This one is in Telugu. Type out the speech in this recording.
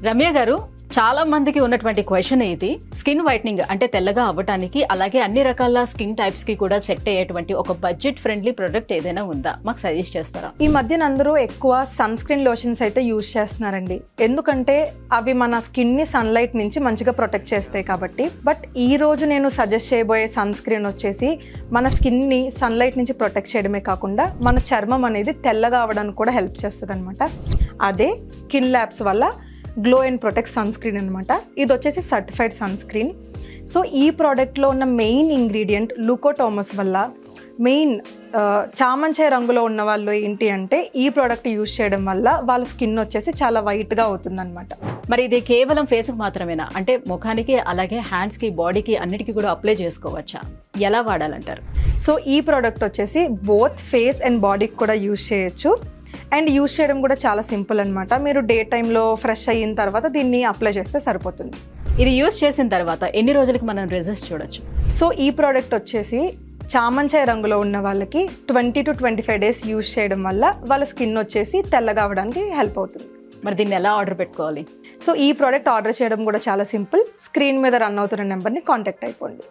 రమ్య గారు, చాలా మందికి ఉన్నటువంటి క్వశ్చన్ ఇది. స్కిన్ వైట్నింగ్ అంటే తెల్లగా అవ్వటానికి, అలాగే అన్ని రకాల స్కిన్ టైప్స్ కి కూడా సెట్ అయ్యేటువంటి ఒక బడ్జెట్ ఫ్రెండ్లీ ప్రొడక్ట్ ఏదైనా ఉందా? మాకు సజెస్ట్ చేస్తారా? ఈ మధ్యన అందరూ ఎక్కువ సన్ స్క్రీన్ లోషన్స్ అయితే యూజ్ చేస్తున్నారండి. ఎందుకంటే అవి మన స్కిన్ ని సన్లైట్ నుంచి మంచిగా ప్రొటెక్ట్ చేస్తాయి కాబట్టి. బట్ ఈ రోజు నేను సజెస్ట్ చేయబోయే సన్ స్క్రీన్ వచ్చేసి మన స్కిన్ ని సన్లైట్ నుంచి ప్రొటెక్ట్ చేయడమే కాకుండా మన చర్మం అనేది తెల్లగా అవ్వడానికి కూడా హెల్ప్ చేస్తుంది అనమాట. అదే స్కిన్ ల్యాబ్స్ వల్ల glow and protect sunscreen అనమాట. ఇది వచ్చేసి సర్టిఫైడ్ సన్ స్క్రీన్. సో ఈ ప్రోడక్ట్లో ఉన్న మెయిన్ ఇంగ్రీడియంట్ లూకోటోమస్ వల్ల మెయిన్ చామంచాయ రంగులో ఉన్న వాళ్ళు ఏంటి అంటే ఈ ప్రోడక్ట్ యూజ్ చేయడం వల్ల వాళ్ళ స్కిన్ వచ్చేసి చాలా వైట్గా అవుతుంది అనమాట. మరి ఇది కేవలం ఫేస్కి మాత్రమేనా? అంటే ముఖానికి అలాగే హ్యాండ్స్కి, బాడీకి అన్నిటికీ కూడా అప్లై చేసుకోవచ్చా? ఎలా వాడాలంటారు? సో ఈ ప్రోడక్ట్ వచ్చేసి బోత్ ఫేస్ అండ్ బాడీకి కూడా యూజ్ చేయొచ్చు. అండ్ యూజ్ చేయడం కూడా చాలా సింపుల్ అనమాట. మీరు డే టైంలో ఫ్రెష్ అయిన తర్వాత దీన్ని అప్లై చేస్తే సరిపోతుంది. ఇది యూజ్ చేసిన తర్వాత ఎన్ని రోజులకి మనం రిజల్ట్స్ చూడొచ్చు? సో ఈ ప్రోడక్ట్ వచ్చేసి చామంచాయ రంగులో ఉన్న వాళ్ళకి 20 to 25 days యూజ్ చేయడం వల్ల వాళ్ళ స్కిన్ వచ్చేసి తెల్లగా అవ్వడానికి హెల్ప్ అవుతుంది. మరి దీన్ని ఎలా ఆర్డర్ పెట్టుకోవాలి? సో ఈ ప్రోడక్ట్ ఆర్డర్ చేయడం కూడా చాలా సింపుల్. స్క్రీన్ మీద రన్ అవుతున్న నెంబర్ని కాంటాక్ట్ అయిపోండి.